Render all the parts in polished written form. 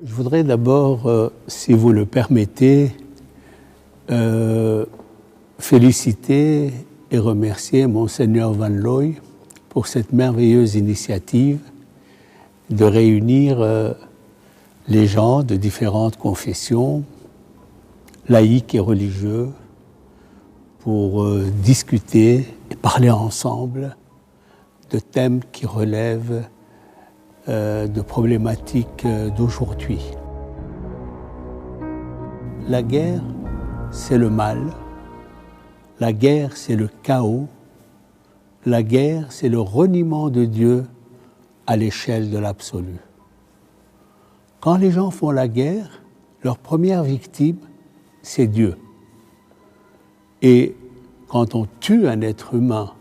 Je voudrais d'abord, si vous le permettez, féliciter et remercier Monseigneur Van Looy pour cette merveilleuse initiative de réunir les gens de différentes confessions, laïques et religieux, pour discuter et parler ensemble de thèmes qui relèvent de problématiques d'aujourd'hui. La guerre, c'est le mal. La guerre, c'est le chaos. La guerre, c'est le reniement de Dieu à l'échelle de l'absolu. Quand les gens font la guerre, leur première victime, c'est Dieu. Et quand on tue un être humain,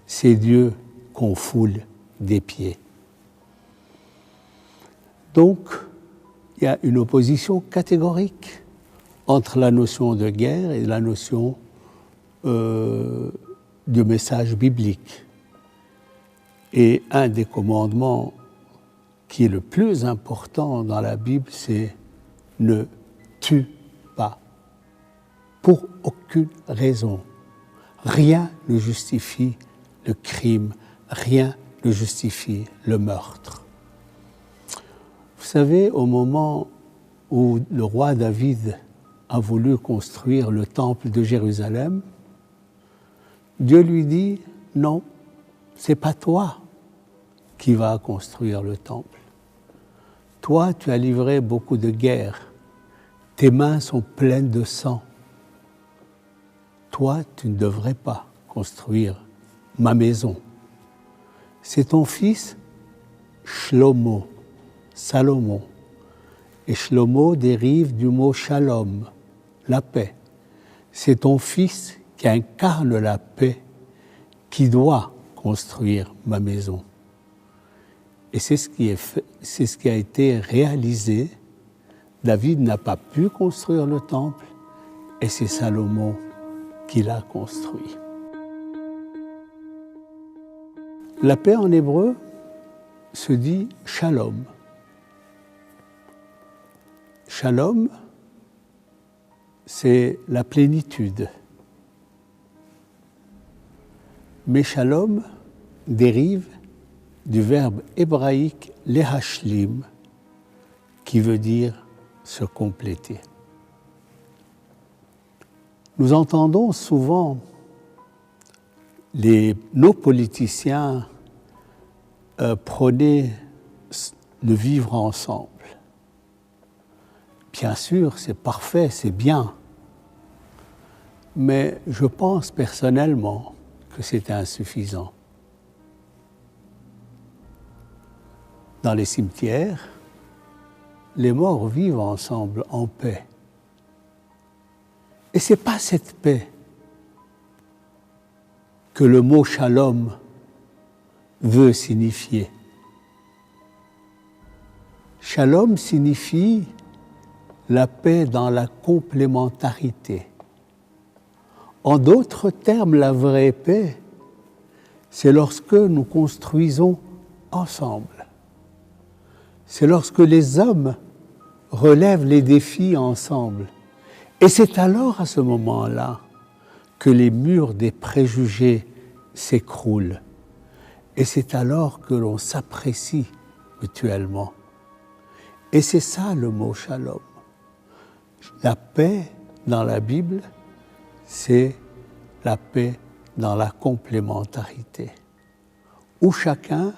c'est Dieu qu'on foule des pieds. Donc, il y a une opposition catégorique entre la notion de guerre et la notion du message biblique. Et un des commandements qui est le plus important dans la Bible, c'est « ne tue pas ». Pour aucune raison. Rien ne justifie le crime, rien ne justifie le meurtre. Vous savez, au moment où le roi David a voulu construire le temple de Jérusalem, Dieu lui dit « Non, c'est pas toi qui vas construire le temple. Toi, tu as livré beaucoup de guerres. Tes mains sont pleines de sang. Toi, tu ne devrais pas construire ma maison. C'est ton fils Shlomo, Salomon. Et Shlomo dérive du mot shalom, la paix. C'est ton fils qui incarne la paix, qui doit construire ma maison. Et c'est ce qui a été réalisé. David n'a pas pu construire le temple, et c'est Salomon qui l'a construit. La paix en hébreu se dit shalom. Shalom, c'est la plénitude. Mais shalom dérive du verbe hébraïque lehashlim, qui veut dire se compléter. Nous entendons souvent nos politiciens prôner le vivre ensemble. Bien sûr, c'est parfait, c'est bien, mais je pense personnellement que c'est insuffisant. Dans les cimetières, les morts vivent ensemble en paix. Et ce n'est pas cette paix que le mot shalom veut signifier. Shalom signifie la paix dans la complémentarité. En d'autres termes, la vraie paix, c'est lorsque nous construisons ensemble. C'est lorsque les hommes relèvent les défis ensemble. Et c'est alors, à ce moment-là, que les murs des préjugés s'écroulent. Et c'est alors que l'on s'apprécie mutuellement. Et c'est ça le mot shalom. La paix dans la Bible, c'est la paix dans la complémentarité, où chacun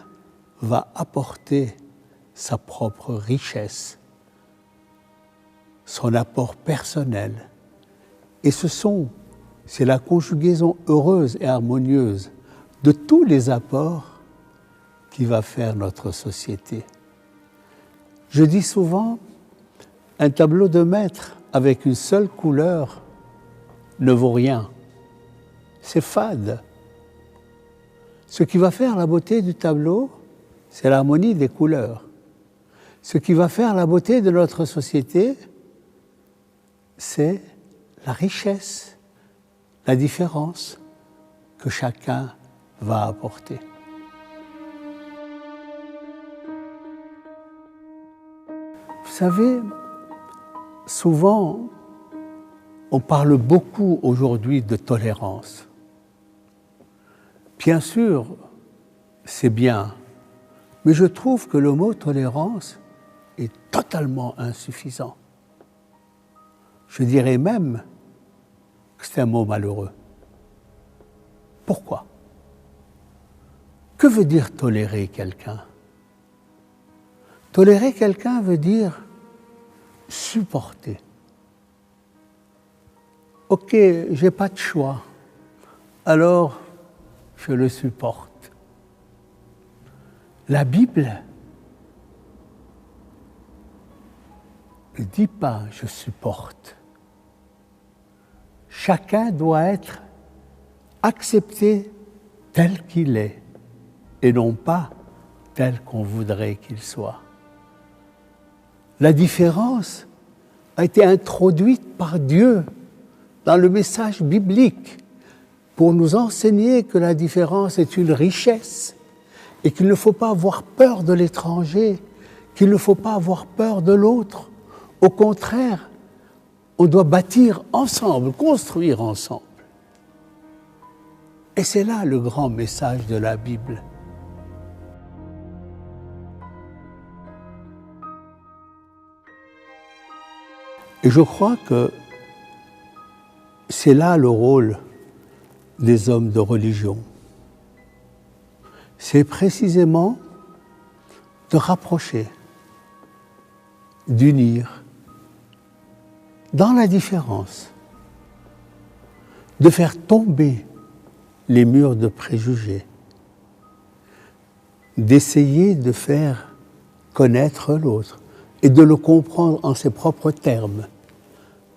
va apporter sa propre richesse, son apport personnel. Et c'est la conjugaison heureuse et harmonieuse de tous les apports qui va faire notre société. Je dis souvent, un tableau de maître avec une seule couleur ne vaut rien. C'est fade. Ce qui va faire la beauté du tableau, c'est l'harmonie des couleurs. Ce qui va faire la beauté de notre société, c'est la richesse, la différence que chacun va apporter. Vous savez, souvent, on parle beaucoup aujourd'hui de tolérance. Bien sûr, c'est bien, mais je trouve que le mot tolérance est totalement insuffisant. Je dirais même que c'est un mot malheureux. Pourquoi? Que veut dire tolérer quelqu'un? Tolérer quelqu'un veut dire supporter. Ok, j'ai pas de choix, alors je le supporte. La Bible ne dit pas je supporte. Chacun doit être accepté tel qu'il est et non pas tel qu'on voudrait qu'il soit. La différence a été introduite par Dieu dans le message biblique pour nous enseigner que la différence est une richesse et qu'il ne faut pas avoir peur de l'étranger, qu'il ne faut pas avoir peur de l'autre. Au contraire, on doit bâtir ensemble, construire ensemble. Et c'est là le grand message de la Bible. Et je crois que c'est là le rôle des hommes de religion. C'est précisément de rapprocher, d'unir, dans la différence, de faire tomber les murs de préjugés, d'essayer de faire connaître l'autre et de le comprendre en ses propres termes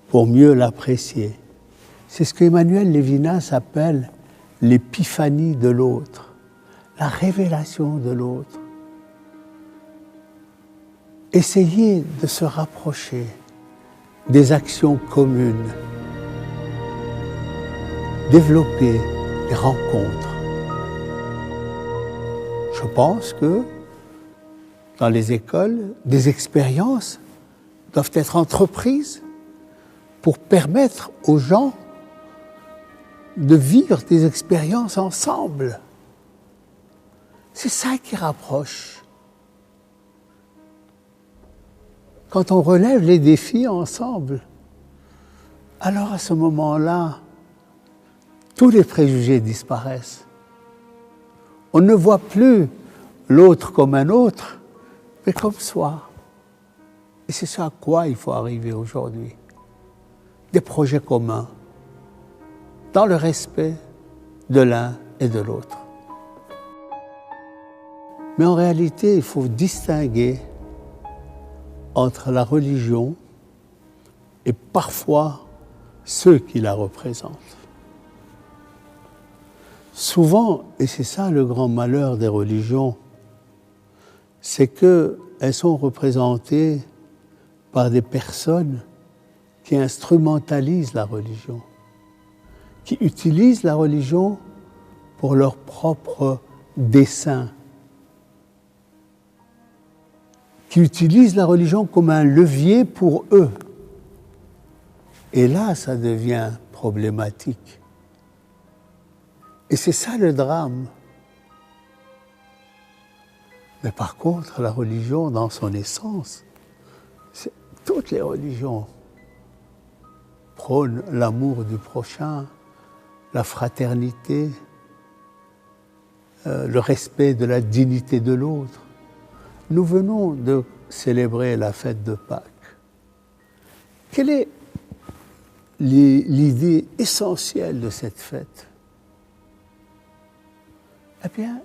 pour mieux l'apprécier. C'est ce qu'Emmanuel Levinas appelle l'épiphanie de l'autre, la révélation de l'autre. Essayer de se rapprocher des actions communes, développer des rencontres. Je pense que dans les écoles, des expériences doivent être entreprises pour permettre aux gens de vivre des expériences ensemble. C'est ça qui rapproche. Quand on relève les défis ensemble, alors à ce moment-là, tous les préjugés disparaissent. On ne voit plus l'autre comme un autre, mais comme soi. Et c'est ce à quoi il faut arriver aujourd'hui. Des projets communs, dans le respect de l'un et de l'autre. Mais en réalité, il faut distinguer entre la religion et parfois ceux qui la représentent. Souvent, et c'est ça le grand malheur des religions, c'est qu'elles sont représentées par des personnes qui instrumentalisent la religion, qui utilisent la religion pour leur propre dessein, qui utilisent la religion comme un levier pour eux. Et là, ça devient problématique. Et c'est ça le drame. Mais par contre, la religion, dans son essence, toutes les religions prônent l'amour du prochain, la fraternité, le respect de la dignité de l'autre. Nous venons de célébrer la fête de Pâques. Quelle est l'idée essentielle de cette fête? Eh bien,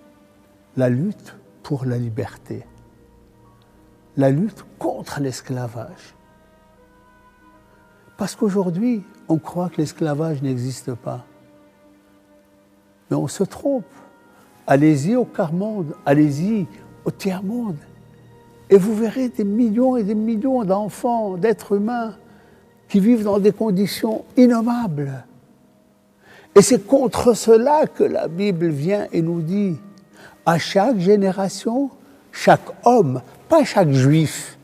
la lutte pour la liberté, la lutte contre l'esclavage. Parce qu'aujourd'hui, on croit que l'esclavage n'existe pas. Mais on se trompe. Allez-y au quart-monde, allez-y au tiers-monde, et vous verrez des millions et des millions d'enfants, d'êtres humains, qui vivent dans des conditions innommables. Et c'est contre cela que la Bible vient et nous dit, à chaque génération, chaque homme, pas chaque juif,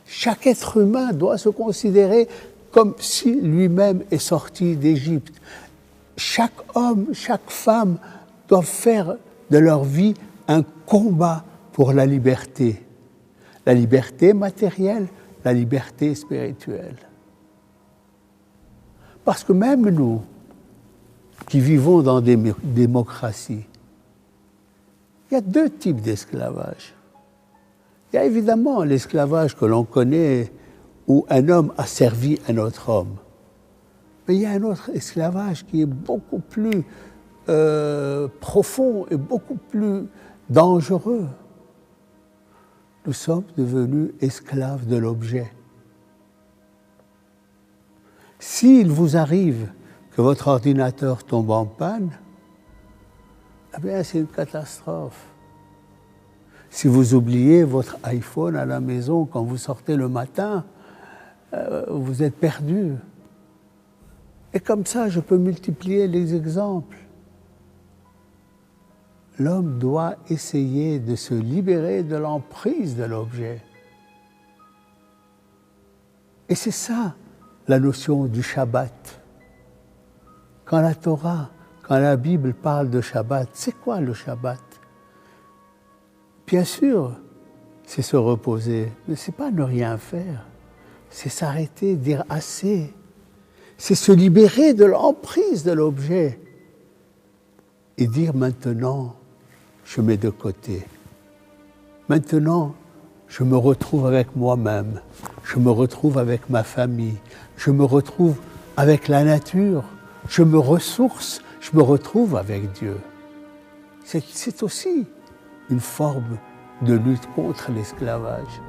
Chaque être humain doit se considérer comme si lui-même est sorti d'Égypte. Chaque homme, chaque femme doivent faire de leur vie un combat pour la liberté matérielle, la liberté spirituelle. Parce que même nous, qui vivons dans des démocraties, il y a deux types d'esclavage. Il y a évidemment l'esclavage que l'on connaît, où un homme a servi un autre homme. Mais il y a un autre esclavage qui est beaucoup plus profond et beaucoup plus dangereux. Nous sommes devenus esclaves de l'objet. S'il vous arrive que votre ordinateur tombe en panne, eh bien c'est une catastrophe. Si vous oubliez votre iPhone à la maison quand vous sortez le matin, vous êtes perdu. Et comme ça, je peux multiplier les exemples. L'homme doit essayer de se libérer de l'emprise de l'objet. Et c'est ça, la notion du Shabbat. Quand la Torah, quand la Bible parle de Shabbat, c'est quoi le Shabbat? Bien sûr, c'est se reposer, mais ce n'est pas ne rien faire. C'est s'arrêter, dire assez. C'est se libérer de l'emprise de l'objet et dire maintenant, je mets de côté. Maintenant, je me retrouve avec moi-même, je me retrouve avec ma famille, je me retrouve avec la nature, je me ressource, je me retrouve avec Dieu. C'est aussi une forme de lutte contre l'esclavage.